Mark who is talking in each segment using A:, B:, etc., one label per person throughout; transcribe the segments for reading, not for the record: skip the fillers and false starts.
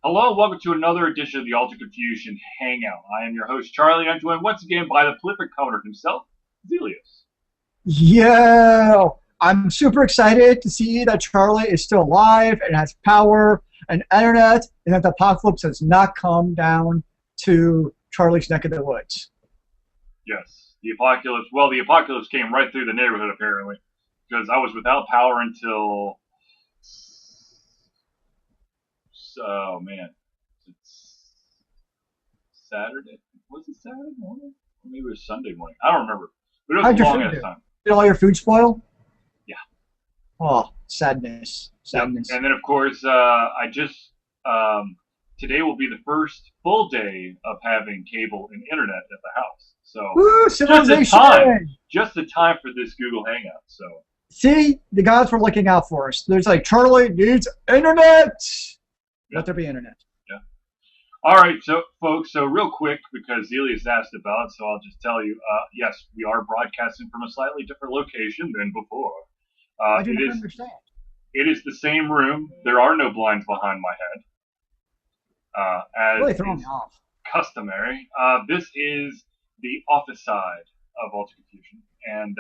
A: Hello, welcome to another edition of the Ultra Confusion Hangout. I am your host, Charlie, and I'm joined once again by the prolific coder himself, Zealeus.
B: Yeah, I'm super excited to see that Charlie is still alive and has power and internet, and that the apocalypse has not come down to Charlie's neck of the woods.
A: Yes, the apocalypse came right through the neighborhood, apparently, because I was without power until, oh man, it's Saturday. Was it Saturday morning? Or maybe it was Sunday morning. I don't remember. But it was
B: How'd
A: a
B: your
A: long
B: food
A: ass
B: do?
A: time.
B: Did all your food spoil?
A: Yeah.
B: Oh, sadness.
A: Yep.
B: Sadness.
A: And then, of course, today will be the first full day of having cable and internet at the house. So
B: Woo, civilization!
A: just the time for this Google Hangout. So
B: See, the gods were looking out for us. There's like, Charlie needs internet! Let there be internet.
A: yeah. All right, so folks, so real quick because Zealeus asked about it, so I'll just tell you, yes, we are broadcasting from a slightly different location than before.
B: I do not understand.
A: It is the same room. There are no blinds behind my head,
B: Really
A: as
B: throwing
A: is
B: me off.
A: customary. This is the office side of Ultra Confusion, and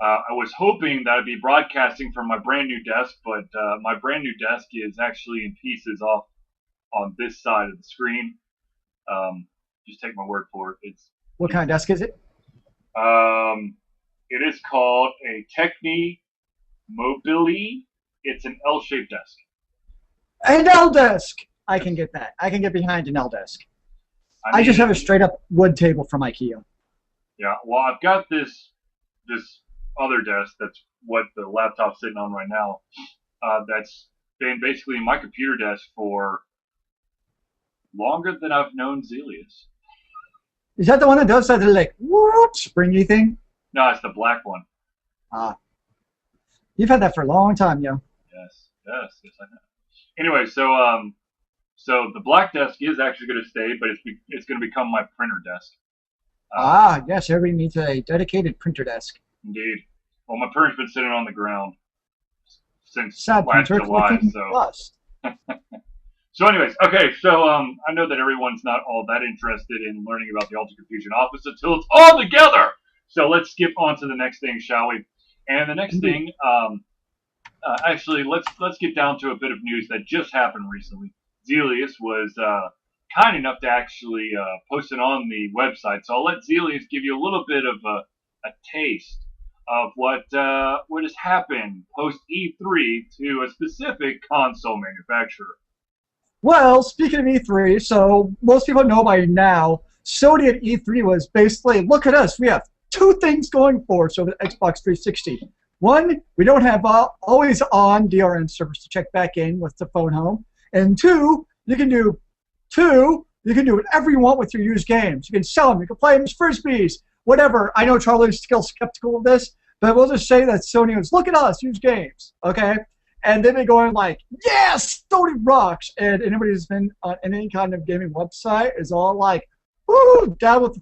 A: I was hoping that I'd be broadcasting from my brand new desk, but my brand new desk is actually in pieces off on this side of the screen. Just take my word for it.
B: What kind of desk is it?
A: It is called a Techni Mobili. It's an L-shaped desk.
B: An L desk! I can get that. I can get behind an L desk. I just have a straight up wood table from IKEA.
A: Yeah, well, I've got this other desk. That's what the laptop's sitting on right now. That's been basically my computer desk for longer than I've known Zealeus.
B: Is that the one that does that like whoop springy thing?
A: No, it's the black one.
B: You've had that for a long time, yo.
A: Yes, I know. Anyway, so the black desk is actually going to stay, but it's going to become my printer desk.
B: Yes, everybody needs a dedicated printer desk.
A: Indeed. Well, my printer's been sitting on the ground since
B: Sad
A: last
B: printer,
A: July,
B: looking
A: so.
B: rust.
A: So, anyways, okay. So, I know that everyone's not all that interested in learning about the Ultra Confusion Office until it's all together. So let's skip on to the next thing, shall we? And the next thing, actually, let's get down to a bit of news that just happened recently. Zealeus was kind enough to actually post it on the website. So I'll let Zealeus give you a little bit of a taste of what has happened post E3 to a specific console manufacturer.
B: Well, speaking of E3, so most people know by now, Sony at E3 was basically, look at us, we have two things going for us over the Xbox 360. One, we don't have always on DRM servers to check back in with the phone home. And two, you can do whatever you want with your used games. You can sell them, you can play them as frisbees, whatever. I know Charlie's still skeptical of this, but we'll just say that Sony was, look at us, used games, okay? And then they go in like, yes, Sony rocks. And anybody who's been on any kind of gaming website is all like, woo, down with the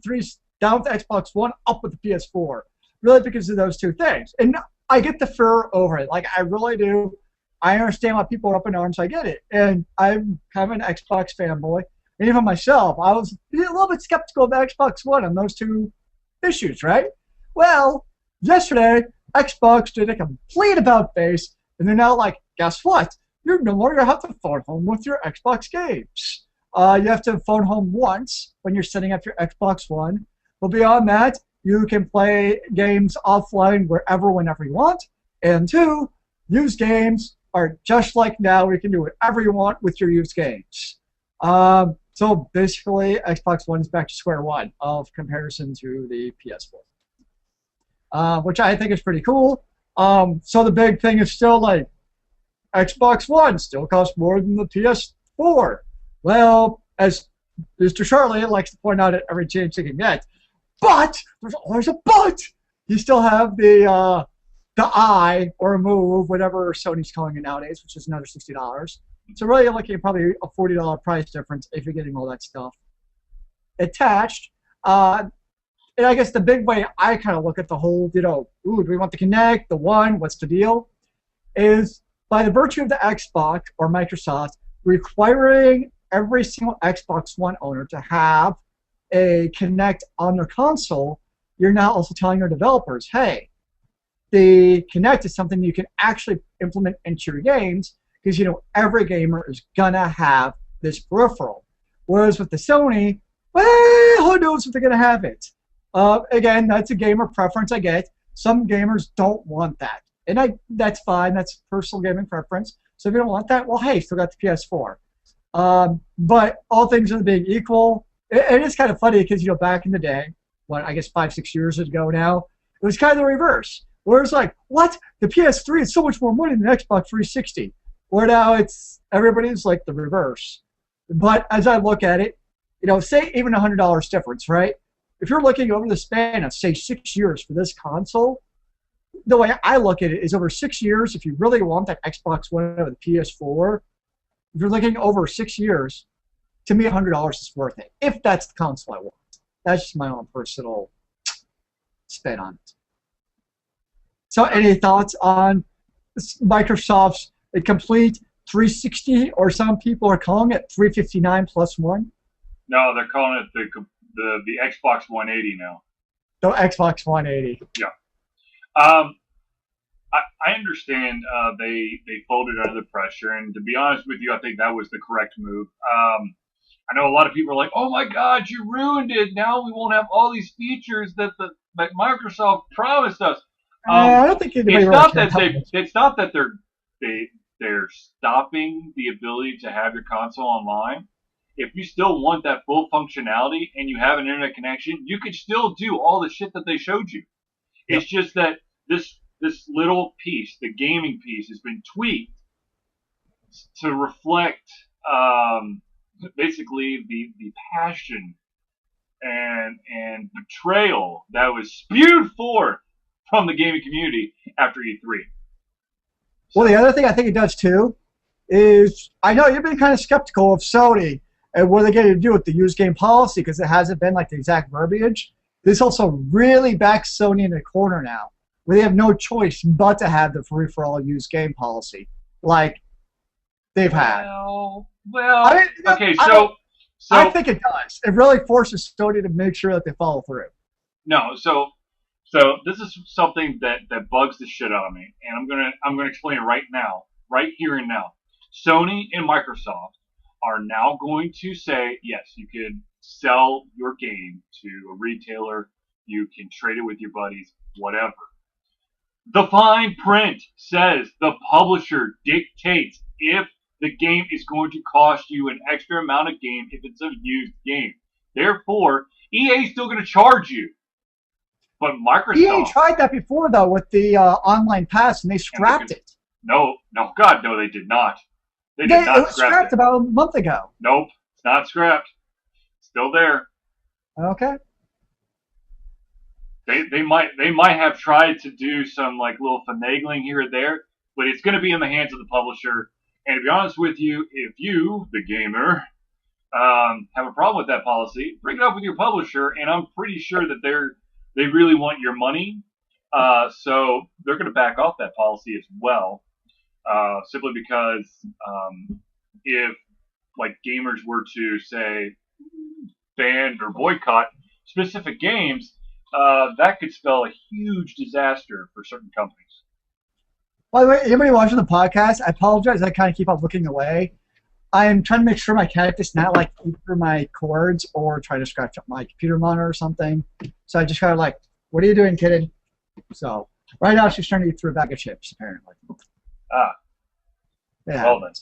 B: Xbox One, up with the PS4. Really because of those two things. And I get the fur over it. Like, I really do. I understand why people are up in arms. I get it. And I'm kind of an Xbox fanboy. And even myself, I was a little bit skeptical of the Xbox One on those two issues, right? Well, yesterday, Xbox did a complete about-face, and they're now like, guess what? You no longer have to phone home with your Xbox games. You have to phone home once when you're setting up your Xbox One. But beyond that, you can play games offline wherever, whenever you want. And two, used games are just like now. We can do whatever you want with your used games. So basically, Xbox One is back to square one of comparison to the PS4, which I think is pretty cool. So the big thing is still like Xbox One still costs more than the PS4. Well, as Mr. Charlie likes to point out at every chance he can get, but there's always a but. You still have the Eye or Move, whatever Sony's calling it nowadays, which is another $60. So really, you're looking at probably a $40 price difference if you're getting all that stuff attached. And I guess the big way I kind of look at the whole, do we want the Kinect, the One, what's the deal, is by the virtue of the Xbox or Microsoft requiring every single Xbox One owner to have a Kinect on their console, you're now also telling your developers, hey, the Kinect is something you can actually implement into your games because every gamer is gonna have this peripheral. Whereas with the Sony, well, who knows if they're gonna have it? Again, that's a gamer preference. I get. Some gamers don't want that, and that's fine. That's personal gaming preference. So if you don't want that, well, hey, still got the PS4. But all things are being equal, it is kind of funny because back in the day, I guess 5-6 years ago now, it was kind of the reverse. Where it's like, what? The PS3 is so much more money than the Xbox 360. Where now everybody's like the reverse. But as I look at it, say even $100 difference, right? If you're looking over the span of say 6 years for this console, the way I look at it is over 6 years. If you really want that Xbox One or the PS4, if you're looking over 6 years, to me $100 is worth it. If that's the console I want, that's just my own personal spin on it. So, any thoughts on Microsoft's complete 360, or some people are calling it 359 plus one?
A: No, they're calling it the Xbox 180 now.
B: The Xbox 180.
A: Yeah. I understand they folded under the pressure, and to be honest with you, I think that was the correct move. I know a lot of people are like, "Oh my God, you ruined it! Now we won't have all these features that Microsoft promised us."
B: I don't think
A: it's not that they're stopping the ability to have your console online. If you still want that full functionality and you have an internet connection, you could still do all the shit that they showed you. It's just that this little piece, the gaming piece, has been tweaked to reflect basically the passion and betrayal that was spewed forth from the gaming community after E3.
B: Well, the other thing I think it does too is, I know you've been kind of skeptical of Sony and what they're going to do with the used game policy because it hasn't been like the exact verbiage. This also really backs Sony in the corner now, where they have no choice but to have the free-for-all used game policy like they've had. I think it does. It really forces Sony to make sure that they follow through.
A: No, so this is something that bugs the shit out of me, and I'm gonna explain it right now, right here and now. Sony and Microsoft are now going to say, yes, you can sell your game to a retailer, you can trade it with your buddies, whatever. The fine print says the publisher dictates if the game is going to cost you an extra amount of game if it's a used game. Therefore, EA is still going to charge you. But Microsoft...
B: EA tried that before, though, with the online pass, and they scrapped it.
A: No, God, no, they did not. They did not
B: it was scrapped about a month ago.
A: Nope, it's not scrapped. Still there.
B: Okay.
A: They might have tried to do some like little finagling here or there, but it's going to be in the hands of the publisher. And to be honest with you, if you, the gamer, have a problem with that policy, bring it up with your publisher, and I'm pretty sure that they really want your money, so they're going to back off that policy as well, simply because if like gamers were to say ban or boycott specific games, that could spell a huge disaster for certain companies.
B: By the way, anybody watching the podcast, I apologize. I kind of keep on looking away. I am trying to make sure my cat is not like eat through my cords or try to scratch up my computer monitor or something. So I just kind of like, what are you doing, kitten? So right now she's trying to eat through a bag of chips, apparently.
A: Yeah. Well then.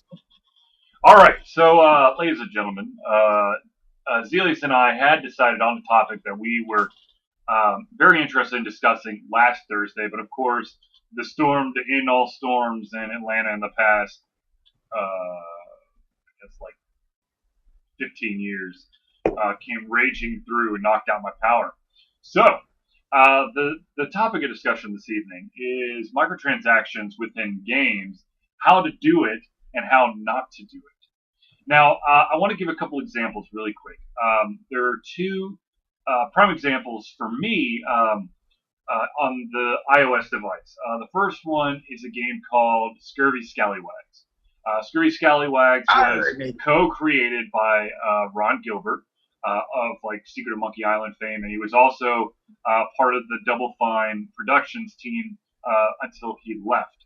A: All right. So, ladies and gentlemen, Zealeus and I had decided on the topic that we were very interested in discussing last Thursday, but of course, the storm to end all storms in Atlanta in the past, it's like 15 years, came raging through and knocked out my power. So, the topic of discussion this evening is microtransactions within games, how to do it and how not to do it. Now, I want to give a couple examples really quick. There are two prime examples for me on the iOS device. The first one is a game called Scurvy Scallywags. Scurry Scallywags was
B: Arr,
A: co-created by Ron Gilbert of like Secret of Monkey Island fame, and he was also part of the Double Fine Productions team until he left.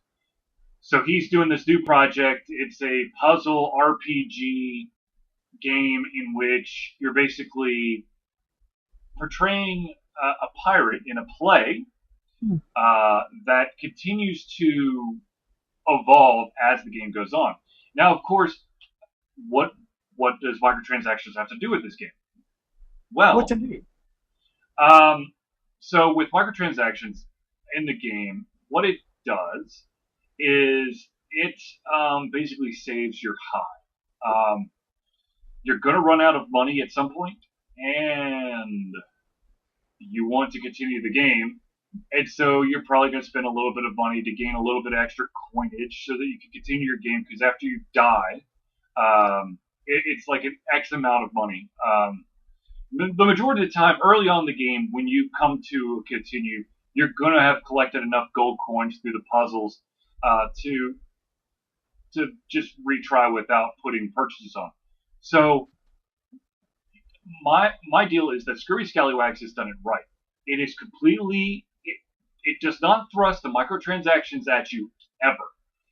A: So he's doing this new project. It's a puzzle RPG game in which you're basically portraying a pirate in a play that continues to evolve as the game goes on. Now, of course, what does microtransactions have to do with this game?
B: what
A: Well,
B: to do?
A: so with microtransactions in the game, what it does is it basically saves your high. You're going to run out of money at some point, and you want to continue the game, and so you're probably going to spend a little bit of money to gain a little bit of extra coinage so that you can continue your game. Because after you die, it's like an X amount of money. The majority of the time, early on in the game, when you come to continue, you're going to have collected enough gold coins through the puzzles to just retry without putting purchases on. So my deal is that Scurry Scallywags has done it right. It is completely it does not thrust the microtransactions at you ever.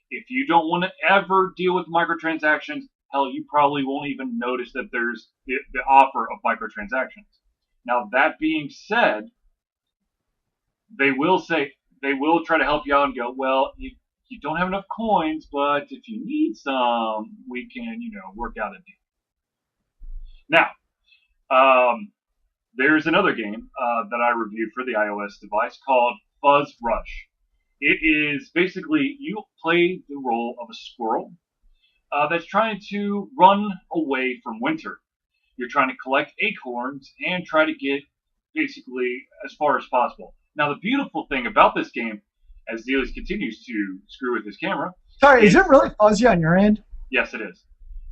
A: If you don't want to ever deal with microtransactions, hell, you probably won't even notice that there's the offer of microtransactions. Now that being said, they will try to help you out and go, well, you don't have enough coins, but if you need some, we can work out a deal. Now, there's another game that I reviewed for the iOS device called Fuzz Rush. It is basically you play the role of a squirrel that's trying to run away from winter. You're trying to collect acorns and try to get basically as far as possible. Now, the beautiful thing about this game, as Zealeus continues to screw with his camera,
B: Sorry, is it really fuzzy on your end?
A: yes, it is.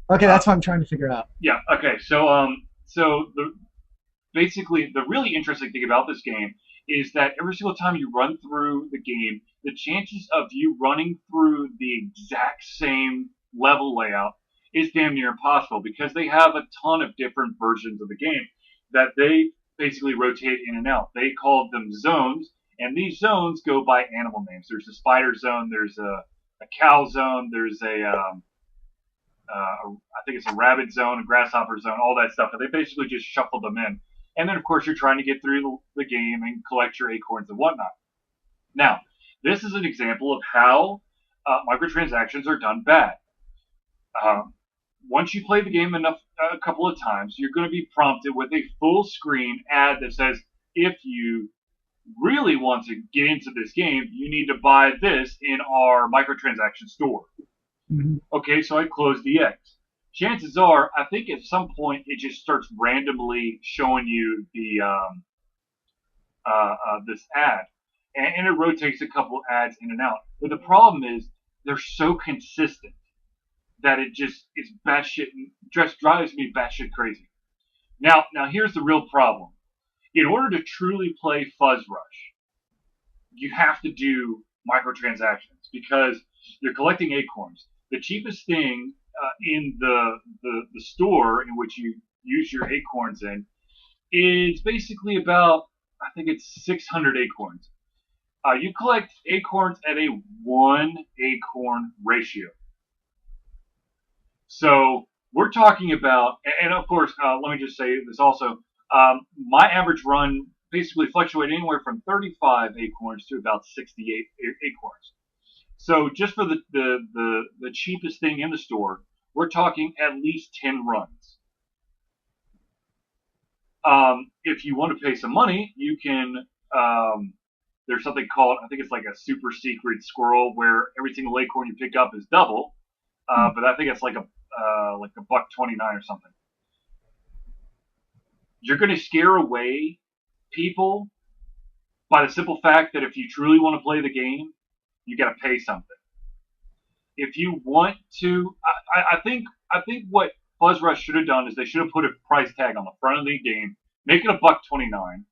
B: Okay, that's what I'm trying to figure out.
A: Yeah. Okay. So basically the really interesting thing about this game is that every single time you run through the game, the chances of you running through the exact same level layout is damn near impossible because they have a ton of different versions of the game that they basically rotate in and out. They call them zones, and these zones go by animal names. There's a spider zone, there's a cow zone, there's I think it's a rabbit zone, a grasshopper zone, all that stuff. And they basically just shuffle them in. And then, of course, you're trying to get through the game and collect your acorns and whatnot. Now, this is an example of how microtransactions are done bad. Once you play the game a couple of times, you're going to be prompted with a full screen ad that says, if you really want to get into this game, you need to buy this in our microtransaction store.
B: Mm-hmm.
A: Okay, so I close the X. Chances are, I think at some point it just starts randomly showing you the this ad, and it rotates a couple ads in and out. But the problem is they're so consistent that it just is batshit, just drives me batshit crazy. Now here's the real problem. In order to truly play Fuzz Rush, you have to do microtransactions because you're collecting acorns. The cheapest thing in the store in which you use your acorns in is basically about, I think it's 600 acorns. You collect acorns at a 1 acorn ratio. So we're talking about, and of course, let me just say this also. My average run basically fluctuated anywhere from 35 acorns to about 68 acorns. So just for the cheapest thing in the store, we're talking at least 10 runs. If you want to pay some money, you can. There's something called, I think it's like a super secret squirrel, where every single acorn you pick up is double. But I think it's like a $1.29 or something. You're going to scare away people by the simple fact that if you truly want to play the game, you got to pay something. If you want to, I think what Fuzz Rush should have done is they should have put a price tag on the front of the game, make it $1.29,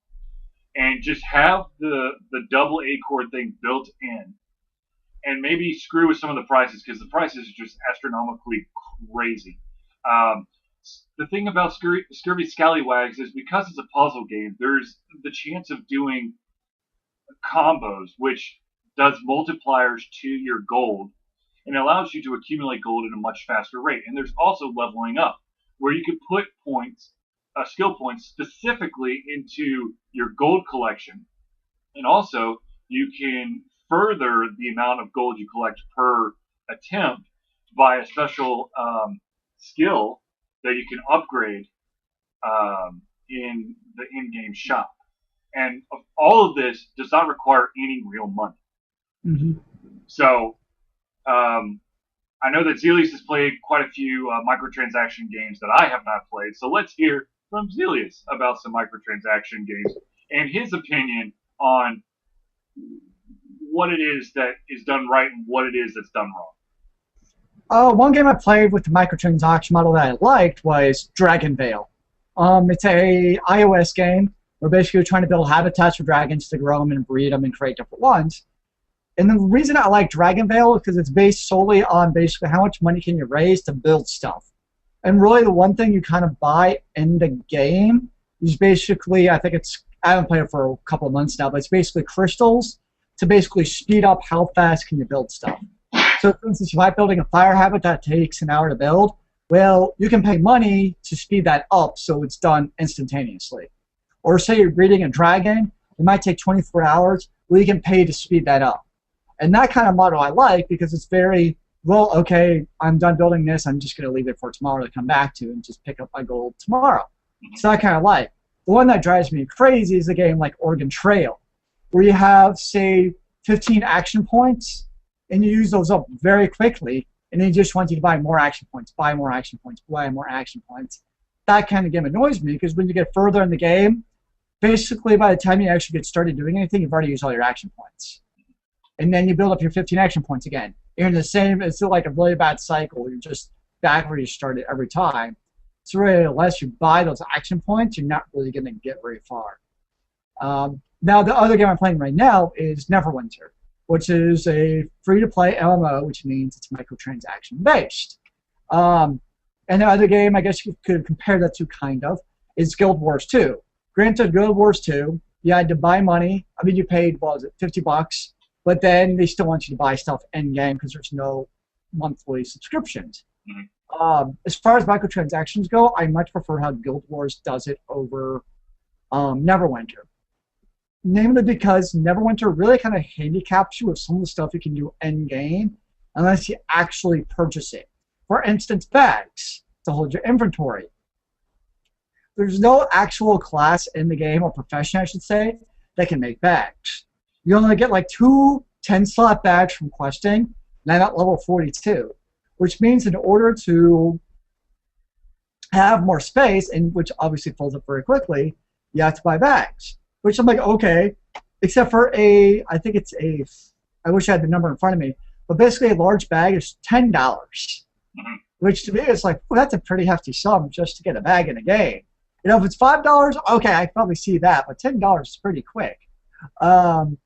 A: and just have the double acorn thing built in. and maybe screw with some of the prices because the prices are just astronomically crazy. Um, the thing about Scurvy Scallywags is because it's a puzzle game, there's the chance of doing combos, which does multipliers to your gold and allows you to accumulate gold at a much faster rate. And there's also leveling up, where you can put points, skill points, specifically into your gold collection, and also you can further the amount of gold you collect per attempt by a special skill that you can upgrade in the in-game shop. And all of this does not require any real money.
B: Mm-hmm.
A: So I know that Zealeus has played quite a few microtransaction games that I have not played. So let's hear from Zealeus about some microtransaction games and his opinion on what it is that is done right and what it is that's done wrong.
B: One game I played with the microtransaction model that I liked was Dragon Veil. It's a iOS game. We're basically trying to build habitats for dragons to grow them and breed them and create different ones. And the reason I like Dragon Veil is because it's based solely on basically how much money can you raise to build stuff. And really the one thing you kind of buy in the game is basically, I haven't played it for a couple of months now, but it's basically crystals to basically speed up how fast can you build stuff. So for instance, if I'm building a fire habitat that takes an hour to build, well, you can pay money to speed that up so it's done instantaneously. Or say you're breeding a dragon, it might take 24 hours, well, you can pay to speed that up. And that kind of model I like because it's very, well, okay, I'm done building this, I'm just going to leave it for tomorrow to come back to and just pick up my gold tomorrow. So I kind of like. The one that drives me crazy is a game like Oregon Trail, where you have, say, 15 action points, and you use those up very quickly, and then you just want you to buy more action points, buy more action points, buy more action points. That kind of game annoys me because when you get further in the game, basically by the time you actually get started doing anything, you've already used all your action points. And then you build up your 15 action points again. You're in the same, it's like a really bad cycle. You're just back where you started every time. So really, unless you buy those action points, you're not really going to get very far. Now, the other game I'm playing right now is Neverwinter, which is a free-to-play MMO, which means it's microtransaction-based. And the other game, I guess you could compare that to kind of, is Guild Wars 2. Granted, Guild Wars 2, you had to buy money. I mean, you paid, what was it, $50? But then they still want you to buy stuff in-game because there's no monthly subscriptions.
A: Mm-hmm.
B: As far as microtransactions go, I much prefer how Guild Wars does it over Neverwinter. Namely because Neverwinter really kind of handicaps you with some of the stuff you can do in-game unless you actually purchase it. For instance, bags to hold your inventory. There's no actual class in the game, or profession I should say, that can make bags. You only get like 2 10-slot bags from questing, and I'm at level 42, which means in order to have more space, and which obviously fills up very quickly, you have to buy bags. Which I'm like, okay, except for I think it's I wish I had the number in front of me, but basically a large bag is $10, which to me is like, well, that's a pretty hefty sum just to get a bag in a game. You know, if it's $5, okay, I can probably see that, but $10 is pretty quick. And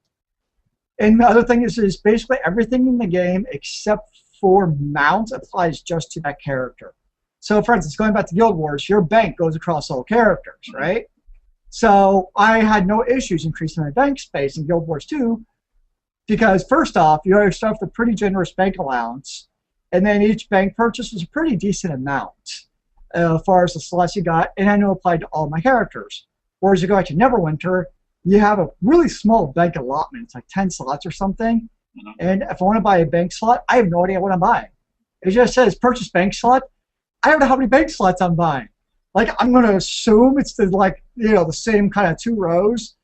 B: the other thing is basically everything in the game except for mounts applies just to that character. So, for instance, going back to Guild Wars, your bank goes across all characters, right? So I had no issues increasing my bank space in Guild Wars 2 because, first off, you already start with a pretty generous bank allowance, and then each bank purchase was a pretty decent amount as far as the slots you got, and I know applied to all my characters. Whereas you go to Neverwinter, you have a really small bank allotment. It's like 10 slots or something. And if I want to buy a bank slot, I have no idea what I'm buying. It just says purchase bank slot. I don't know how many bank slots I'm buying. Like, I'm going to assume it's the same kind of 2 rows.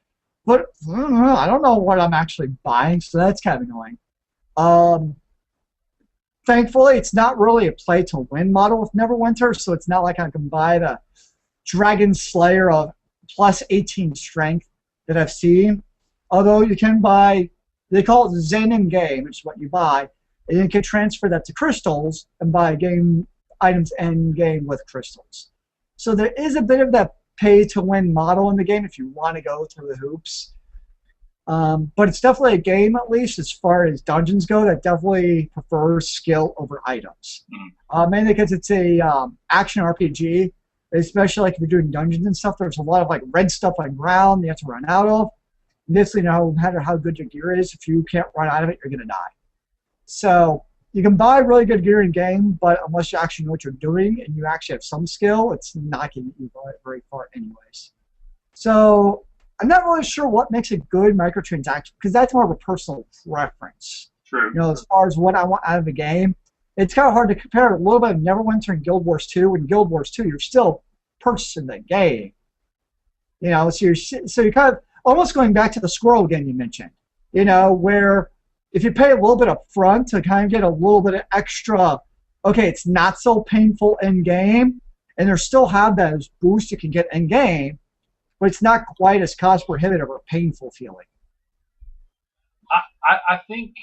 B: But I don't know what I'm actually buying, so that's kind of annoying. Thankfully, it's not really a play-to-win model with Neverwinter, so it's not like I can buy the Dragon Slayer of plus 18 strength that I've seen. Although you can buy, they call it Zen in-game, which is what you buy, and you can transfer that to crystals and buy game items in-game with crystals. So there is a bit of that pay-to-win model in the game if you want to go through the hoops. But it's definitely a game, at least as far as dungeons go, that definitely prefers skill over items. Mainly because it's a action RPG, especially like if you're doing dungeons and stuff. There's a lot of like red stuff on ground you have to run out of. And this, no matter how good your gear is, if you can't run out of it, you're gonna die. So you can buy really good gear in game, but unless you actually know what you're doing and you actually have some skill, it's not going to get you very far anyways. So I'm not really sure what makes a good microtransaction because that's more of a personal preference.
A: True.
B: As far as what I want out of a game, it's kind of hard to compare a little bit of Neverwinter and Guild Wars 2. In Guild Wars 2, you're still purchasing the game. So you're kind of almost going back to the squirrel game you mentioned. Where if you pay a little bit up front to kind of get a little bit of extra, okay, it's not so painful in game, and they still have those boosts you can get in game, but it's not quite as cost prohibitive or painful feeling.
A: I think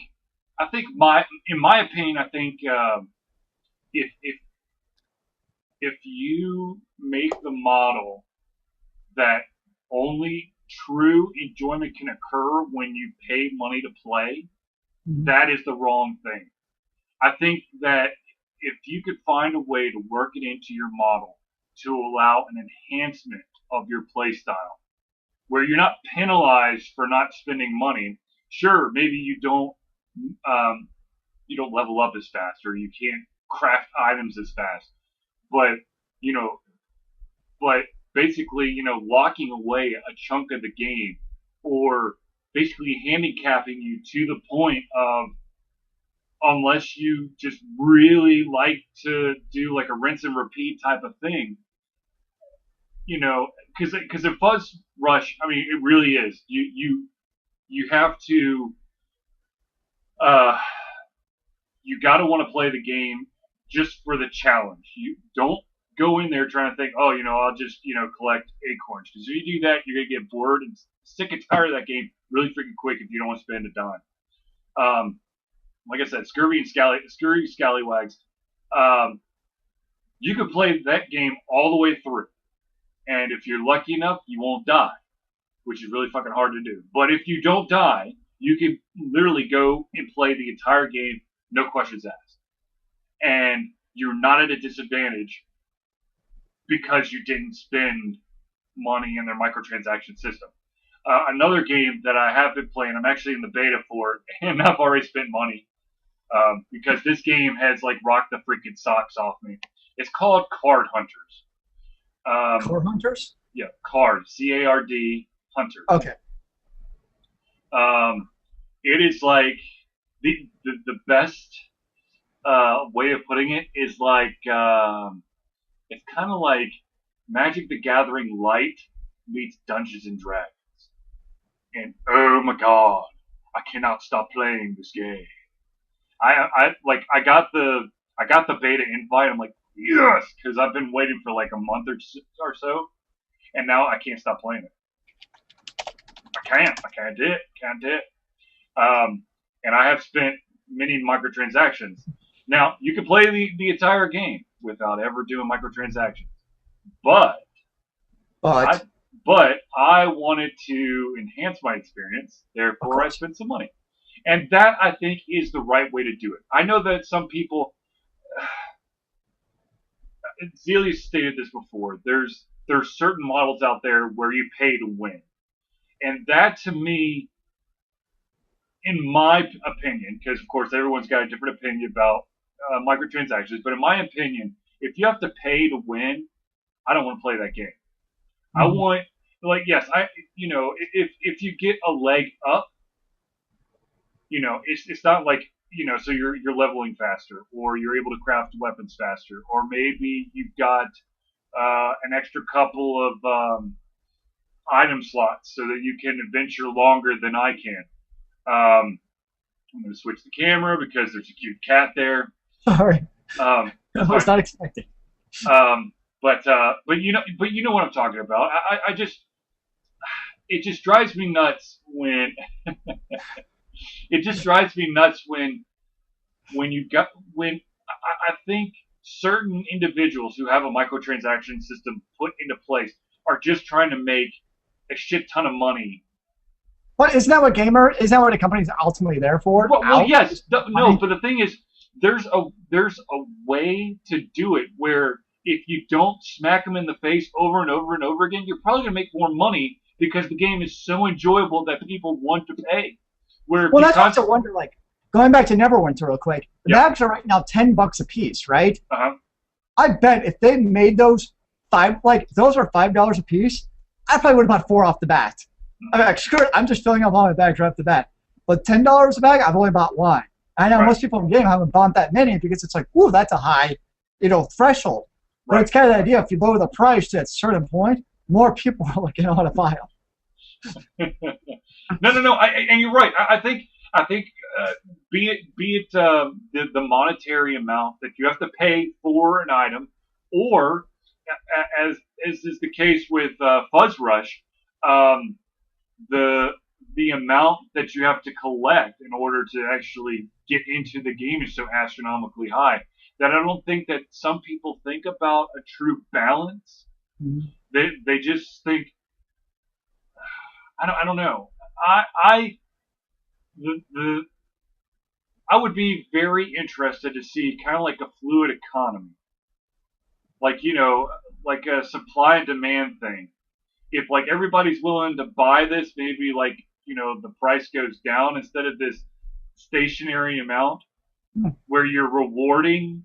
A: in my opinion, I think if you make the model that only true enjoyment can occur when you pay money to play, that is the wrong thing. I think that if you could find a way to work it into your model to allow an enhancement of your play style, where you're not penalized for not spending money. Sure, maybe you don't level up as fast, or you can't craft items as fast, but basically, locking away a chunk of the game, or basically handicapping you to the point of, unless you just really like to do like a rinse and repeat type of thing, because in Fuzz Rush, I mean, it really is. You have to, you got to want to play the game just for the challenge. You don't go in there trying to think, oh, I'll just, collect acorns. Because if you do that, you're going to get bored and sick and tired of that game really freaking quick if you don't want to spend a dime. Like I said, Scurvy Scallywags, you can play that game all the way through. And if you're lucky enough, you won't die, which is really fucking hard to do. But if you don't die, you can literally go and play the entire game, no questions asked. And you're not at a disadvantage because you didn't spend money in their microtransaction system. Another game that I have been playing, I'm actually in the beta for it, and I've already spent money because this game has like rocked the freaking socks off me. It's called Card Hunters.
B: Card Hunters?
A: Yeah, Card, C-A-R-D, Hunters.
B: Okay.
A: It is like the best way of putting it is like it's kind of like Magic the Gathering Light meets Dungeons and Dragons. And oh my god, I cannot stop playing this game. I got the beta invite. I'm like, yes, because I've been waiting for like a month or so, and now I can't stop playing it. I can't do it. And I have spent many microtransactions. Now you can play the entire game without ever doing microtransactions, but I wanted to enhance my experience. Therefore, I spent some money, and that I think is the right way to do it. I know that some people. Zealeus stated this before. There's certain models out there where you pay to win, and that to me, in my opinion, because of course everyone's got a different opinion about microtransactions, but in my opinion, if you have to pay to win, I don't want to play that game. I want, like, yes, if you get a leg up, it's not like, so you're leveling faster, or you're able to craft weapons faster, or maybe you've got an extra couple of item slots so that you can adventure longer than I can. I'm going to switch the camera because there's a cute cat there.
B: Sorry. I was not expecting.
A: But you know what I'm talking about. It just drives me nuts when I think certain individuals who have a microtransaction system put into place are just trying to make a shit ton of money
B: But isn't that what the company's ultimately there for?
A: Well yes. No, but the thing is, there's a way to do it where if you don't smack them in the face over and over and over again, you're probably going to make more money because the game is so enjoyable that people want to pay.
B: Well, that's what I wonder. Like going back to Neverwinter real quick, the bags are right now $10 a piece, right? I bet if they made those those are $5 a piece, I probably would have bought 4 off the bat. I mean, screw it, I'm just filling up all my bags right off the bat. But $10 a bag, I've only bought 1. I know most people in the game haven't bought that many because it's like, ooh, that's a high, threshold. But it's kind of the idea, if you lower the price to a certain point, more people are looking at how to buy them.
A: No. And you're right. I think be it the monetary amount that you have to pay for an item, or as is the case with Fuzz Rush, the amount that you have to collect in order to actually get into the game is so astronomically high that I don't think that some people think about a true balance. Mm-hmm. They just think, I don't know. I would be very interested to see kind of like a fluid economy, like like a supply and demand thing. If like everybody's willing to buy this, maybe like the price goes down instead of this stationary amount, where you're rewarding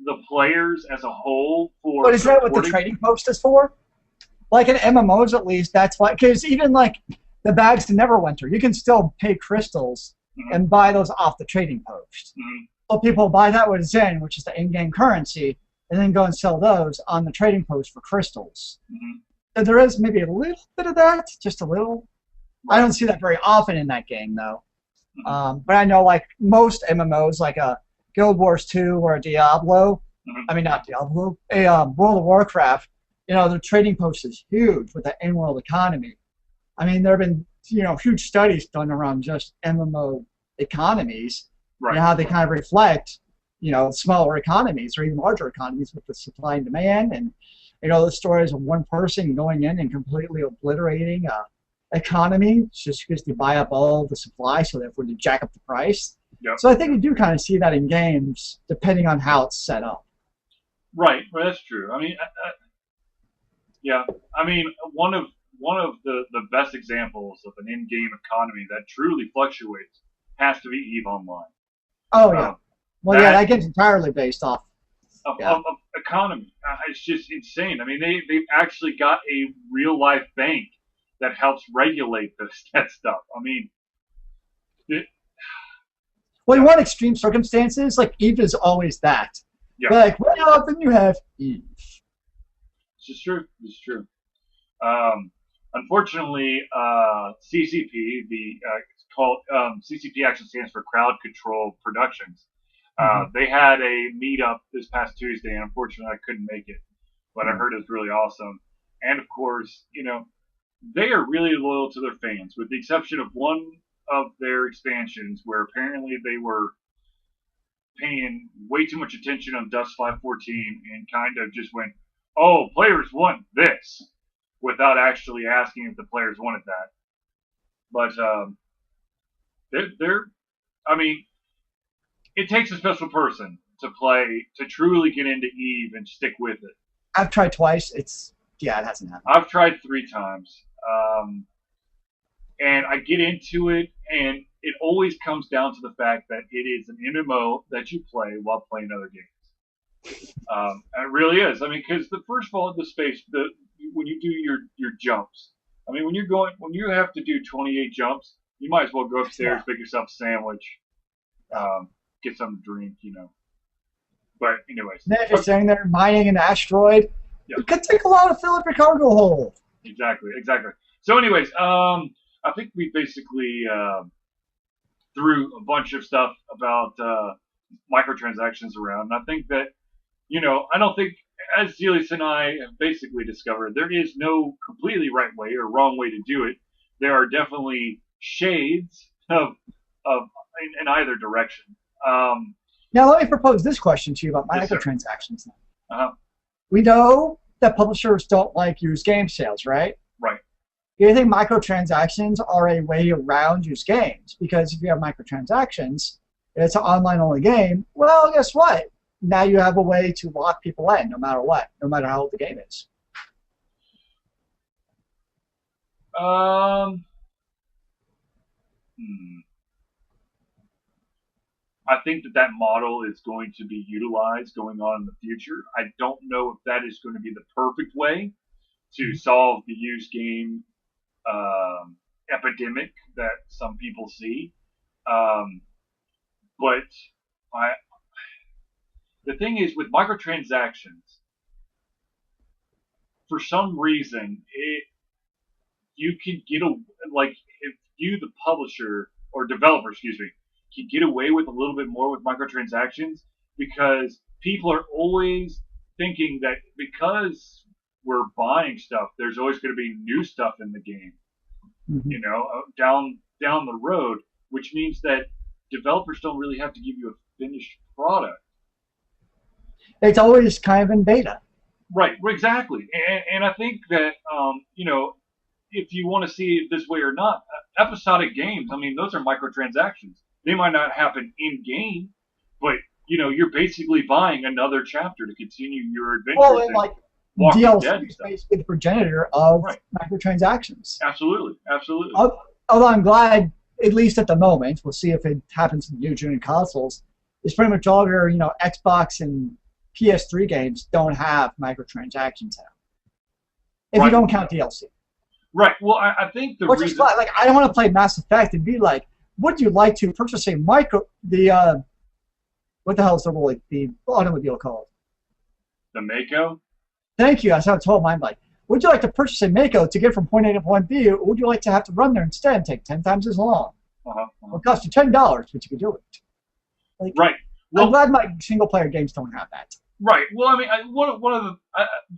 A: the players as a whole for.
B: But is that what the trading post is for? Like in MMOs, at least, that's why. Because even like the bags to Neverwinter, you can still pay crystals and buy those off the trading post. So people buy that with Zen, which is the in-game currency, and then go and sell those on the trading post for crystals. So there is maybe a little bit of that, just a little. I don't see that very often in that game, though. But I know, like, most MMOs, like a Guild Wars 2 or a Diablo, I mean, not Diablo, a World of Warcraft, the trading post is huge with the in-world economy. I mean, there have been, huge studies done around just MMO economies, and how they kind of reflect, smaller economies or even larger economies with the supply and demand. And, the stories of one person going in and completely obliterating economy just because they buy up all the supply, so therefore they jack up the price. So I think you do kind of see that in games, depending on how it's set up.
A: Right, that's true. I mean, I mean, one of the best examples of an in-game economy that truly fluctuates has to be EVE Online.
B: Oh yeah, well that game's entirely based off
A: of economy. It's just insane. I mean, they've actually got a real life bank that helps regulate that stuff. I mean,
B: well, you want extreme circumstances, like EVE is always that. But like, what often you have EVE?
A: This is true. Unfortunately, CCP, it's called CCP actually stands for Crowd Control Productions. They had a meetup this past Tuesday, and unfortunately I couldn't make it, but I heard it was really awesome. And of course, they are really loyal to their fans, with the exception of one of their expansions where apparently they were paying way too much attention on Dust 514 and kind of just went, oh, players want this, without actually asking if the players wanted that. But I mean, it takes a special person to truly get into EVE and stick with it.
B: I've tried twice. It hasn't happened.
A: I've tried 3 times. And I get into it, and it always comes down to the fact that it is an MMO that you play while playing other games. And it really is. I mean, because first of all, the space, when you do your jumps, I mean, when you have to do 28 jumps, you might as well go upstairs, make yourself a sandwich, get something to drink, But anyways.
B: Then if you're sitting there mining an asteroid, it could take a while to fill up your cargo hold.
A: Exactly. So anyways, I think we basically threw a bunch of stuff about microtransactions around. And I think that, I don't think, as Zealeus and I have basically discovered, there is no completely right way or wrong way to do it. There are definitely shades of in either direction.
B: Now let me propose this question to you about microtransactions. We know that publishers don't like used game sales, right?
A: Right.
B: Do you think microtransactions are a way around use games? Because if you have microtransactions, it's an online-only game. Well, guess what? Now you have a way to lock people in, no matter what, no matter how old the game is.
A: Um, hmm. I think that model is going to be utilized going on in the future. I don't know if that is going to be the perfect way to solve the used game epidemic that some people see. Um, but I, the thing is, with microtransactions, for some reason, you can get a like if you, the publisher or developer, excuse me, can get away with a little bit more with microtransactions because people are always thinking that because we're buying stuff, there's always going to be new stuff in the game,
B: Mm-hmm.
A: down the road, which means that developers don't really have to give you a finished product.
B: It's always kind of in beta.
A: Right, exactly. And I think that, if you want to see it this way or not, episodic games, I mean, those are microtransactions. They might not happen in game, but, you're basically buying another chapter to continue your
B: Well,
A: adventures
B: and
A: in
B: like
A: Walking Dead
B: DLC
A: and
B: is
A: stuff.
B: basically the progenitor of
A: Right.
B: microtransactions.
A: Absolutely. Absolutely.
B: Although I'm glad, at least at the moment, we'll see if it happens in the new gen consoles, is pretty much all your Xbox and PS3 games don't have microtransactions now. If
A: Right.
B: you don't count DLC.
A: Right. Well, I think the
B: Which is
A: reason.
B: fine. Like, I don't want to play Mass Effect and be like, would you like to purchase a what the hell is the automobile called?
A: The Mako?
B: Thank you. That's how I told mine. Like, would you like to purchase a Mako to get from point A to point B, or would you like to have to run there instead and take 10 times as long? It'll cost you $10, but you can do it. Like,
A: Right. Well,
B: I'm glad my single-player games don't have that.
A: right. Well, I mean, one of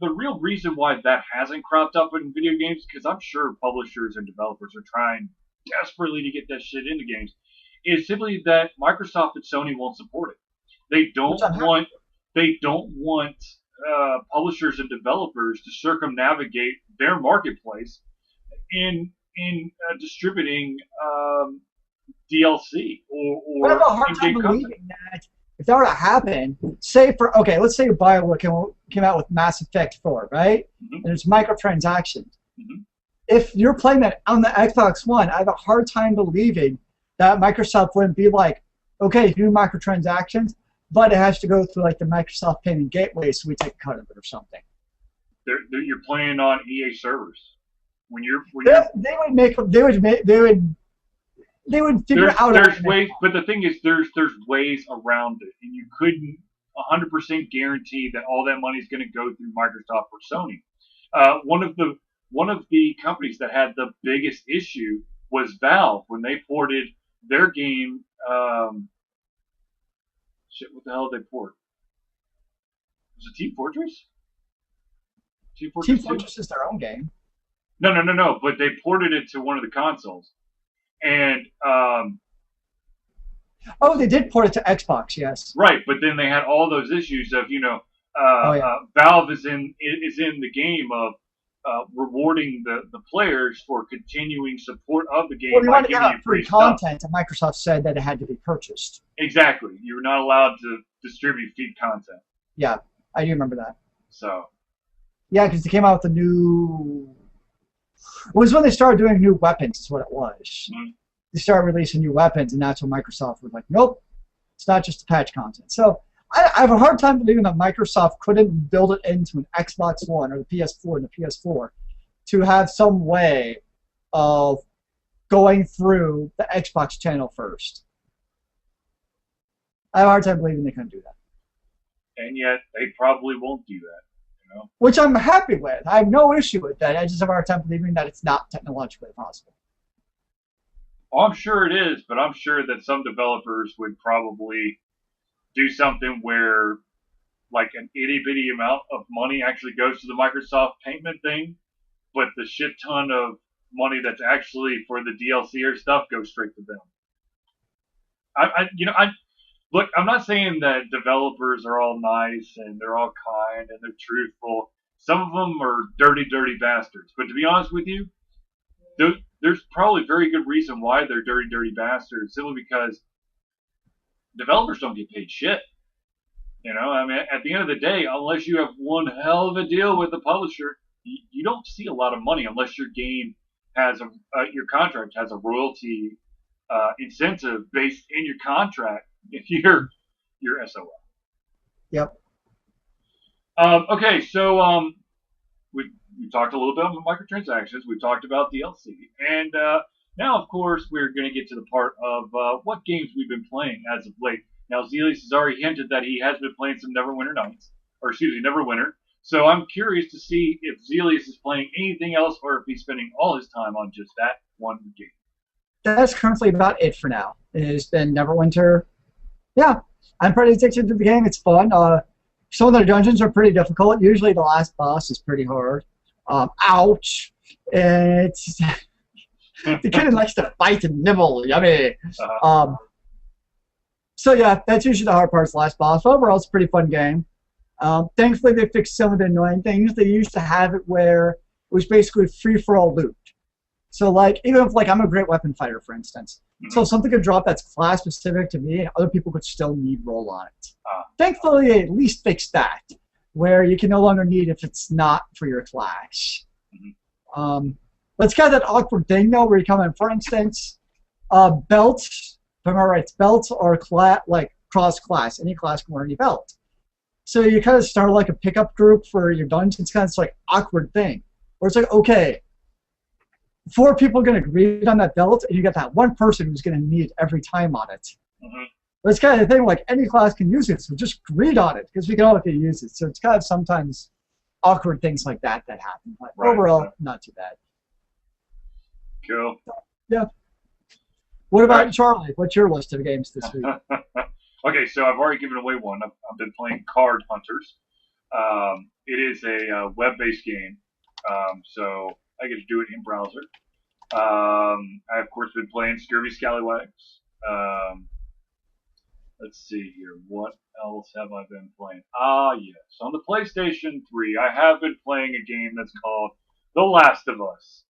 A: the real reason why that hasn't cropped up in video games, because I'm sure publishers and developers are trying desperately to get that shit into games, is simply that Microsoft and Sony won't support it. They don't want. They don't want publishers and developers to circumnavigate their marketplace in distributing DLC
B: But I have a
A: or
B: hard time
A: in-game content.
B: believing that if that were to happen, let's say BioWare came out with Mass Effect 4, right?
A: Mhm.
B: And it's microtransactions.
A: Mhm.
B: If you're playing that on the Xbox One, I have a hard time believing that Microsoft wouldn't be like, okay, you do microtransactions, but it has to go through like the Microsoft payment gateway, so we take a cut of it or something.
A: You're playing on EA servers. When you're
B: They would figure out.
A: there's ways, but the thing is, there's ways around it, and you couldn't 100% guarantee that all that money is going to go through Microsoft or Sony. One of the companies that had the biggest issue was Valve when they ported their game. What the hell did they port? Was it Team Fortress?
B: Team
A: 2?
B: Fortress is their own game.
A: No. But they ported it to one of the consoles, and
B: Oh, they did port it to Xbox, yes.
A: right. But then they had all those issues of Valve is in the game of rewarding the players for continuing support of the game
B: Well, you
A: by
B: want to get
A: giving
B: out
A: you
B: free
A: stuff.
B: content, and Microsoft said that it had to be purchased.
A: Exactly. You're not allowed to distribute feed content.
B: Yeah, I do remember that.
A: So.
B: Yeah, because they came out with a new. It was when they started doing new weapons. Is what it was.
A: Mm-hmm.
B: They started releasing new weapons, and that's when Microsoft was like, "Nope, it's not just the patch content." So I have a hard time believing that Microsoft couldn't build it into an Xbox One or the PS4 and the PS4 to have some way of going through the Xbox channel first. I have a hard time believing they couldn't do that.
A: And yet they probably won't do that.
B: Which I'm happy with. I have no issue with that. I just have a hard time believing that it's not technologically possible.
A: Well, I'm sure it is, but I'm sure that some developers would probably do something where like an itty bitty amount of money actually goes to the Microsoft payment thing, but the shit ton of money that's actually for the DLC or stuff goes straight to them. Look, I'm not saying that developers are all nice and they're all kind and they're truthful. Some of them are dirty, dirty bastards. But to be honest with you, there's probably very good reason why they're dirty, dirty bastards. Simply because developers don't get paid shit. I mean, at the end of the day, unless you have one hell of a deal with the publisher, you don't see a lot of money unless your game has your contract has a royalty incentive based in your contract. If you're SOL.
B: Yep.
A: Okay, so we talked a little bit about microtransactions. We talked about DLC, and now, of course, we're going to get to the part of what games we've been playing as of late. Now, Zealeus has already hinted that he has been playing some Neverwinter Nights, or excuse me, Neverwinter. So I'm curious to see if Zealeus is playing anything else, or if he's spending all his time on just that one game.
B: That's currently about it for now. It's been Neverwinter. Yeah, I'm pretty addicted to the game. It's fun. Some of the dungeons are pretty difficult. Usually the last boss is pretty hard. Ouch. It's the kid likes to fight and nibble. Yummy. So yeah, that's usually the hard part. The last boss. But overall, it's a pretty fun game. Thankfully, they fixed some of the annoying things. They used to have it where it was basically free-for-all loot. So like, even if like I'm a great weapon fighter, for instance, so something could drop that's class specific to me, and other people could still need roll on it. Thankfully, they at least fixed that, where you can no longer need if it's not for your class. But it's kind of that awkward thing though, where you come in, for instance, belts. If I'm right, belts are like cross class. Any class can wear any belt. So you kind of start like a pickup group for your dungeon. It's kind of this like awkward thing, where it's like, okay, 4 people are going to agree on that belt, and you got that one person who's going to need it every time on it. But it's kind of the thing, like any class can use it, so just agreed on it, because we can all get to use it. So it's kind of sometimes awkward things like that happen. But overall, not too bad.
A: Cool.
B: Yeah. What about Charlie? What's your list of games this week?
A: Okay, so I've already given away one. I've been playing Card Hunters. It is a web-based game, so I get to do it in browser. I, of course, been playing Scurvy Scallywags. Let's see here. What else have I been playing? Yes. On the PlayStation 3, I have been playing a game that's called The Last of Us.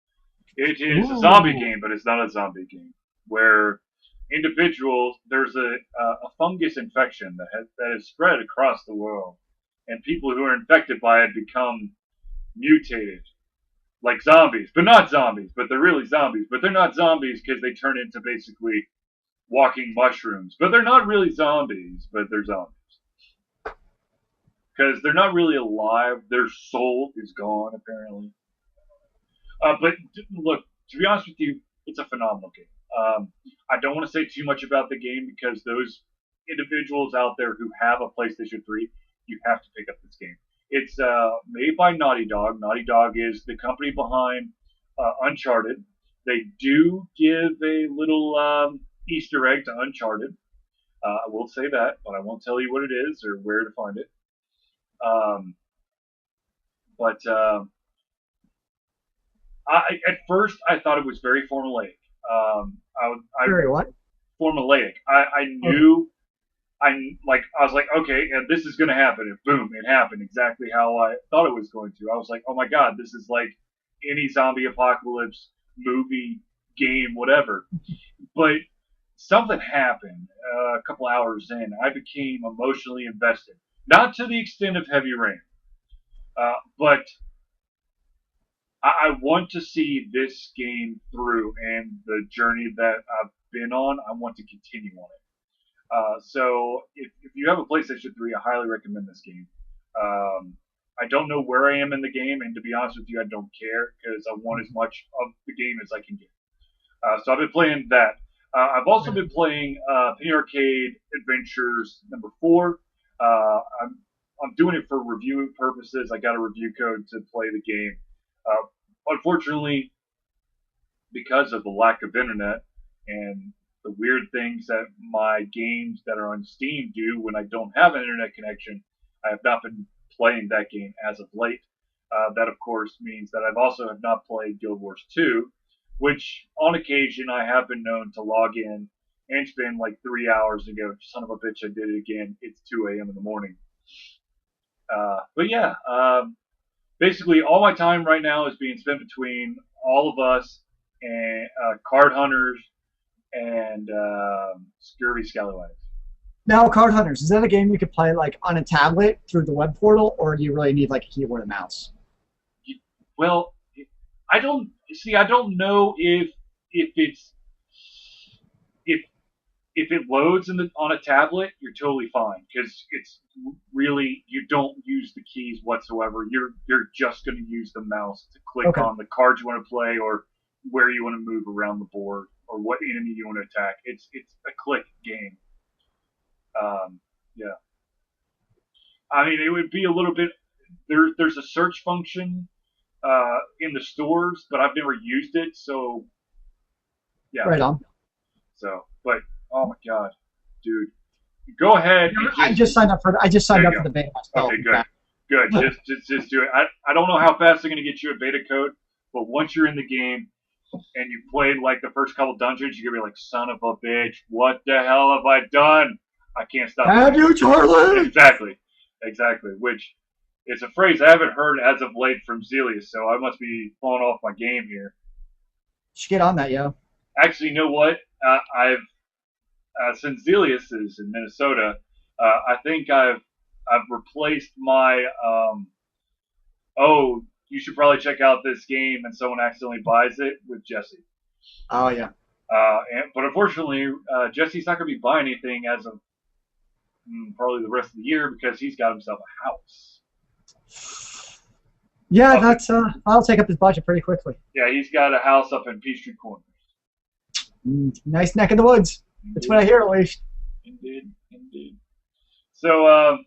A: It is a zombie game, but it's not a zombie game. Where individuals, there's a fungus infection that has spread across the world. And people who are infected by it become mutated. Like zombies, but not zombies, but they're really zombies. But they're not zombies because they turn into basically walking mushrooms. But they're not really zombies, but they're zombies. Because they're not really alive. Their soul is gone, apparently. But look, to be honest with you, it's a phenomenal game. I don't want to say too much about the game because those individuals out there who have a PlayStation 3, you have to pick up this game. It's made by Naughty Dog. Naughty Dog is the company behind Uncharted. They do give a little Easter egg to Uncharted. I will say that, but I won't tell you what it is or where to find it. At first, I thought it was very formulaic.
B: Very what?
A: Formulaic. I knew. I was like, okay, and this is going to happen. And boom, it happened exactly how I thought it was going to. I was like, oh my god, this is like any zombie apocalypse movie, game, whatever. But something happened a couple hours in. I became emotionally invested. Not to the extent of Heavy Rain, but I want to see this game through, and the journey that I've been on, I want to continue on it. So if you have a PlayStation 3, I highly recommend this game. I don't know where I am in the game, and to be honest with you, I don't care because I want as much of the game as I can get. So I've been playing that. I've also been playing Penny Arcade Adventures number 4. I'm doing it for review purposes. I got a review code to play the game. Unfortunately, because of the lack of internet and the weird things that my games that are on Steam do when I don't have an internet connection, I have not been playing that game as of late. That, of course, means that I've also have not played Guild Wars 2, which on occasion I have been known to log in and spend like 3 hours and go, son of a bitch, I did it again. It's 2 a.m. in the morning. But yeah, basically all my time right now is being spent between all of us and Card Hunters, and Scurvy Scallywags.
B: Now, Card Hunters, is that a game you could play like on a tablet through the web portal, or do you really need like a keyboard and mouse?
A: Well, I don't see. I don't know if it's if if it loads on a tablet, you're totally fine because it's really you don't use the keys whatsoever. You're just going to use the mouse to click
B: Okay.
A: on the cards you want to play or where you want to move around the board or what enemy you want to attack. It's a click game. Yeah, I mean it would be a little bit. There's a search function in the stores, but I've never used it, so yeah.
B: Right on.
A: So, but oh my god, dude, go ahead and
B: I just signed up for. I just
A: there
B: signed
A: you
B: up
A: go.
B: for the beta myself.
A: Okay,
B: in
A: good,
B: fact.
A: good. Just do it. I don't know how fast they're gonna get you a beta code, but once you're in the game and you played like the first couple dungeons, you're gonna be like, son of a bitch, what the hell have I done? I can't stop.
B: Have you, Charlie?
A: Exactly, exactly. Which is a phrase I haven't heard as of late from Zealeus, so I must be falling off my game here.
B: Should get on that, yo.
A: Actually, you know what? I've since Zealeus is in Minnesota, I think I've replaced my oh, you should probably check out this game, and someone accidentally buys it with Jesse.
B: Oh yeah.
A: But unfortunately, Jesse's not going to be buying anything as of probably the rest of the year because he's got himself a house.
B: Yeah,
A: Okay.
B: that's. I'll take up his budget pretty quickly.
A: Yeah, he's got a house up in Peachtree Corners.
B: Nice neck of the woods. That's what I hear, at least.
A: Indeed, indeed. So,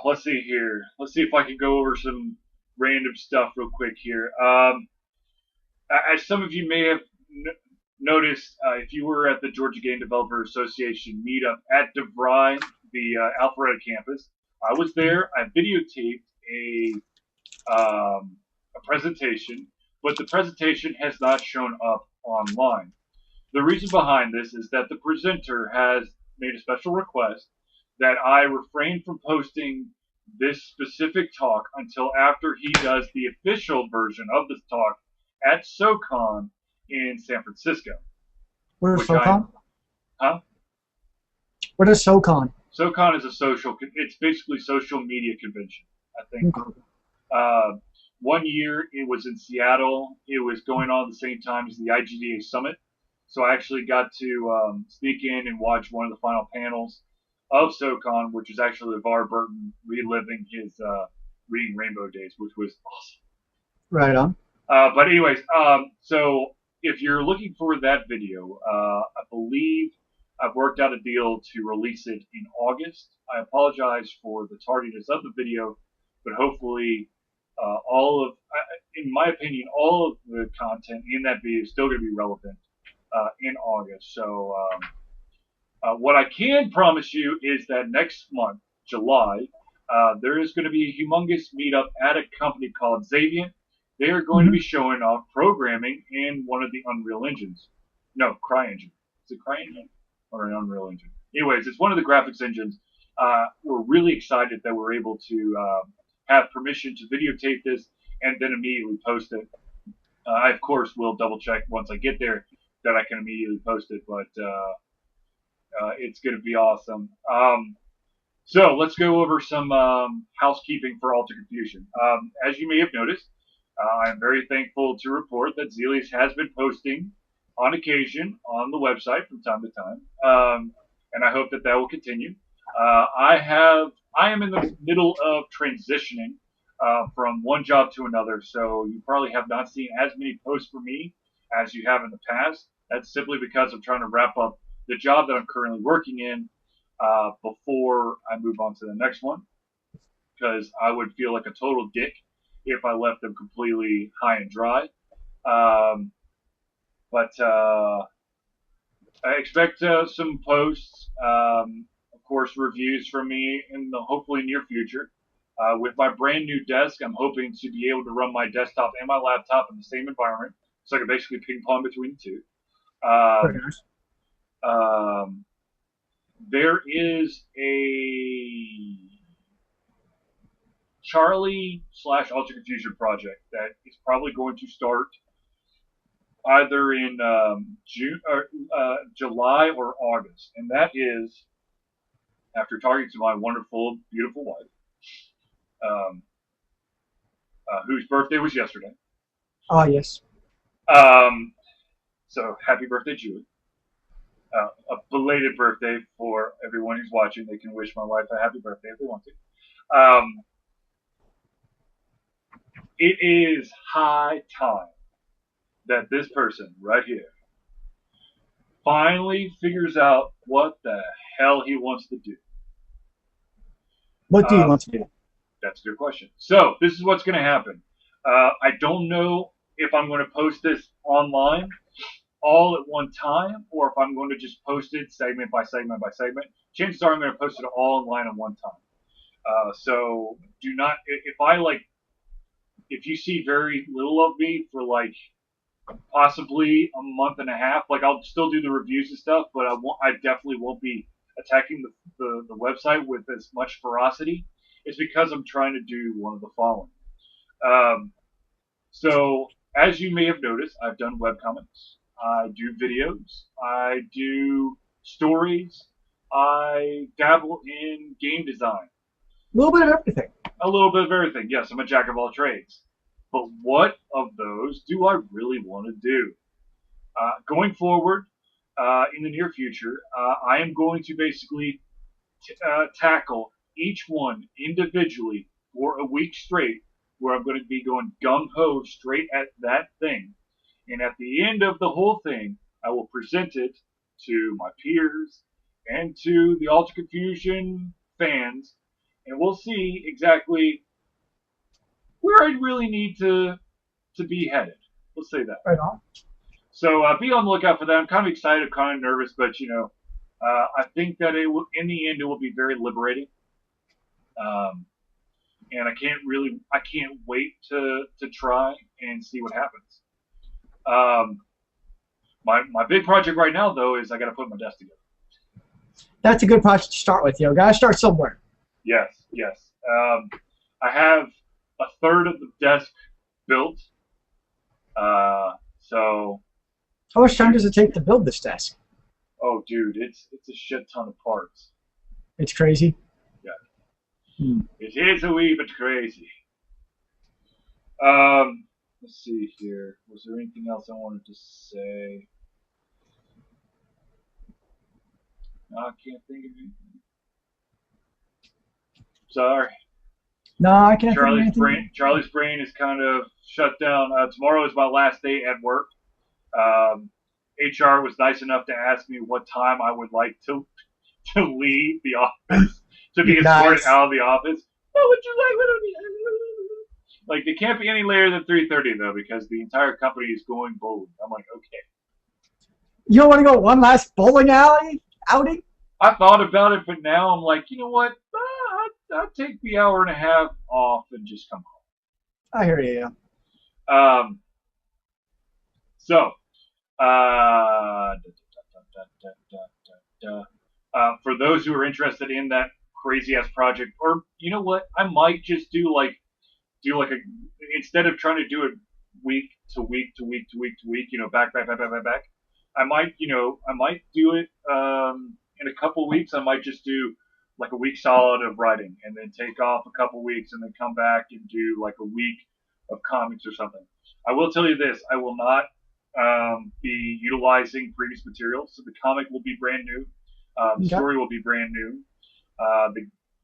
A: let's see here. Let's see if I can go over some random stuff real quick here. As some of you may have noticed, if you were at the Georgia Game Developer Association meetup at DeVry, the Alpharetta campus, I was there. I videotaped a presentation, but the presentation has not shown up online. The reason behind this is that the presenter has made a special request that I refrain from posting this specific talk until after he does the official version of this talk at SoCon in San Francisco.
B: What is
A: Which I-
B: SoCon?
A: Huh?
B: What is SoCon?
A: SoCon is it's basically social media convention, I think. Uh, 1 year it was in Seattle. It was going on at the same time as the IGDA Summit. So I actually got to sneak in and watch one of the final panels of SoCon, which is actually LeVar Burton reliving his Reading Rainbow days, which was awesome.
B: Right on.
A: But anyways, so if you're looking for that video, I believe I've worked out a deal to release it in August. I apologize for the tardiness of the video, but hopefully in my opinion, all of the content in that video is still going to be relevant in August. So what I can promise you is that next month, July, there is going to be a humongous meetup at a company called Zavient. They are going to be showing off programming in one of the Unreal engines. No, CryEngine. Is it CryEngine or an Unreal engine? Anyways, it's one of the graphics engines. We're really excited that we're able to have permission to videotape this and then immediately post it. I, of course, will double check once I get there that I can immediately post it, but it's going to be awesome. So let's go over some housekeeping for Alter Confusion. As you may have noticed, I'm very thankful to report that Zealeus has been posting on occasion on the website from time to time, and I hope that that will continue. I am in the middle of transitioning from one job to another, so you probably have not seen as many posts for me as you have in the past. That's simply because I'm trying to wrap up the job that I'm currently working in before I move on to the next one, because I would feel like a total dick if I left them completely high and dry. But I expect some posts, of course, reviews from me in the hopefully near future. With my brand new desk, I'm hoping to be able to run my desktop and my laptop in the same environment, so I can basically ping pong between the two.
B: Very nice.
A: There is a Charlie / Alter Confusion project that is probably going to start either in June or July or August, and that is after talking to my wonderful, beautiful wife, um, whose birthday was yesterday.
B: Oh, yes.
A: Um, so happy birthday, Julie. A belated birthday for everyone who's watching. They can wish my wife a happy birthday if they want to. It is high time that this person right here finally figures out what the hell he wants to do.
B: What do you want to do?
A: That's a good question. So this is what's going to happen. I don't know if I'm going to post this online all at one time, or if I'm going to just post it segment by segment by segment. Chances are I'm going to post it all online at one time. So do not, if you see very little of me for like possibly a month and a half, like I'll still do the reviews and stuff, but I definitely won't be attacking the website with as much ferocity. It's because I'm trying to do one of the following. Um, so as you may have noticed, I've done webcomics. I do videos. I do stories. I dabble in game design.
B: A little bit of everything.
A: A little bit of everything. Yes, I'm a jack of all trades. But what of those do I really want to do? Going forward, in the near future, I am going to basically tackle each one individually for a week straight, where I'm going to be going gung ho straight at that thing. And at the end of the whole thing, I will present it to my peers and to the Alter Confusion fans, and we'll see exactly where I really need to be headed. Let's say that.
B: Right on.
A: So be on the lookout for that. I'm kind of excited, kind of nervous, but I think that it will, in the end, it will be very liberating. And I can't wait to try and see what happens. My big project right now, though, is I got to put my desk together.
B: That's a good project to start with. Gotta start somewhere.
A: Yes. I have a third of the desk built. So.
B: How much time does it take to build this desk?
A: Oh, dude, it's a shit ton of parts.
B: It's crazy.
A: Yeah. It is a wee bit crazy. Let's see here. Was there anything else I wanted to say? No, I can't think of anything. Sorry.
B: No, I can't think of anything.
A: Charlie's brain is kind of shut down. Tomorrow is my last day at work. HR was nice enough to ask me what time I would like to leave the office, to be escorted out of the office. What would you like? Like, it can't be any later than 3:30 though, because the entire company is going bowling. I'm like, okay.
B: You don't want to go one last bowling alley outing?
A: I thought about it, but now I'm like, you know what? I'll take the hour and a half off and just come home.
B: I hear you.
A: So, for those who are interested in that crazy ass project, or you know what, I might just do like a, instead of trying to do it week to week to week to week to week, back. I might do it in a couple weeks. I might just do like a week solid of writing, and then take off a couple weeks, and then come back and do like a week of comics or something. I will tell you this: I will not be utilizing previous materials, so the comic will be brand new. The story will be brand new.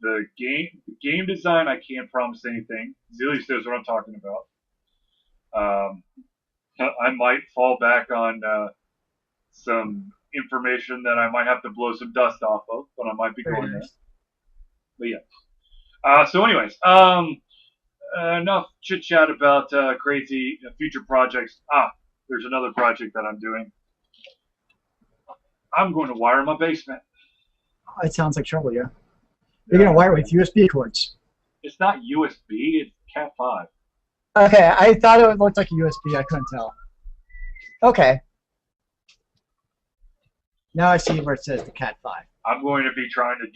A: The game design, I can't promise anything. Zealeus knows what I'm talking about. I might fall back on some information that I might have to blow some dust off of, but I might be going there. But yeah. So anyways, enough chit chat about crazy future projects. There's another project that I'm doing. I'm going to wire my basement.
B: Oh, it sounds like trouble, yeah. You're going to wire with USB cords.
A: It's not USB, it's Cat 5.
B: Okay, I thought it looked like a USB. I couldn't tell. Okay. Now I see where it says the Cat 5.
A: I'm going to be trying to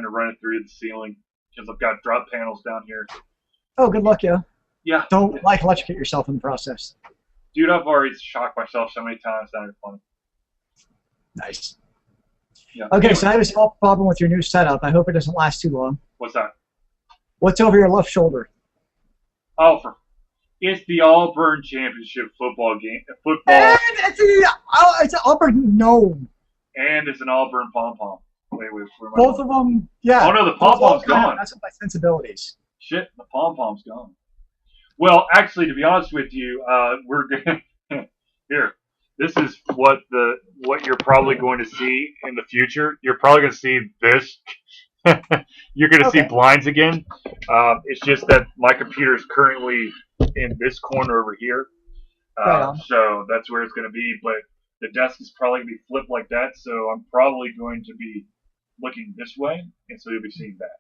A: run it through the ceiling, because I've got drop panels down here.
B: Oh, good luck, yeah.
A: Yeah.
B: Don't electrocute yourself in the process.
A: Dude, I've already shocked myself so many times. Not even funny.
B: Nice.
A: Yeah.
B: Okay,
A: Anyways,
B: so I have a small problem with your new setup. I hope it doesn't last too long.
A: what's that?
B: What's over your left shoulder?
A: Oh, it's the Auburn Championship football game.
B: And
A: Football,
B: it's an Auburn gnome.
A: and it's an Auburn pom pom. Wait, where am I
B: Both
A: going?
B: of them, yeah.
A: Oh no, the
B: Those
A: pom
B: all
A: pom's
B: kind of
A: gone.
B: mess with my sensibilities.
A: Shit, the pom pom's gone. Well, actually, to be honest with you, we're gonna here. This is what you're probably going to see in the future. You're probably going to see this. You're going to see
B: Okay,
A: blinds again. It's just that my computer is currently in this corner over here,
B: right on.
A: so that's where it's going to be. But the desk is probably going to be flipped like that, so I'm probably going to be looking this way, and so you'll be seeing that.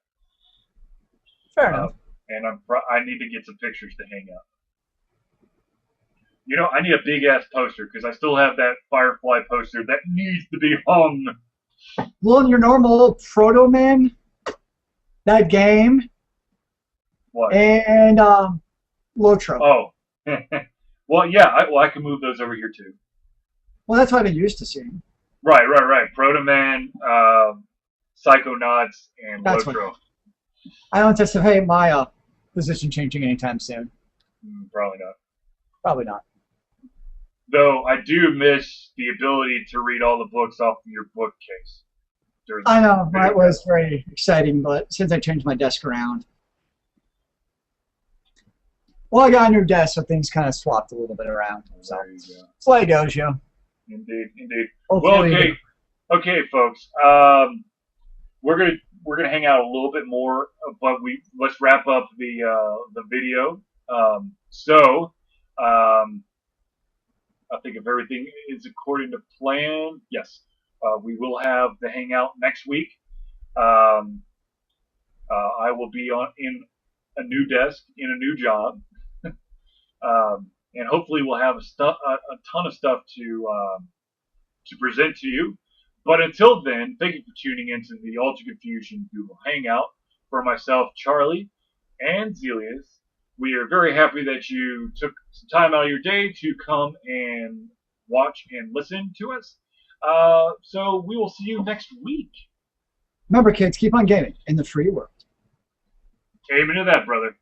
B: Fair
A: Uh,
B: enough.
A: and I need to get some pictures to hang up. You know, I need a big ass poster because I still have that Firefly poster that needs to be hung.
B: Well, in your normal Proto Man, that game,
A: What?
B: and Lotro.
A: Oh. Well, yeah. I can move those over here too.
B: Well, that's what I've been used to seeing.
A: Right. Proto Man, Psychonauts, and
B: That's what.
A: Lotro.
B: I don't anticipate my position changing anytime soon.
A: Probably not.
B: Probably not.
A: Though I do miss the ability to read all the books off of your bookcase.
B: I know, that was very exciting, but since I changed my desk around. Well, I got a new desk, so things kind of swapped a little bit around. So
A: There you go.
B: it's like Dojo.
A: Indeed. Well,
B: Hopefully,
A: okay, folks. We're gonna hang out a little bit more, but let's wrap up the video. So, I think if everything is according to plan, yes, we will have the hangout next week. Um, I will be in a new desk in a new job, and hopefully we'll have a ton of stuff to present to you. But until then, thank you for tuning into the Ultra Confusion Google Hangout. For myself, Charlie, and Zealeus, we are very happy that you took some time out of your day to come and watch and listen to us. So we will see you next week.
B: remember, kids, keep on gaming in the free world.
A: Amen to that, brother.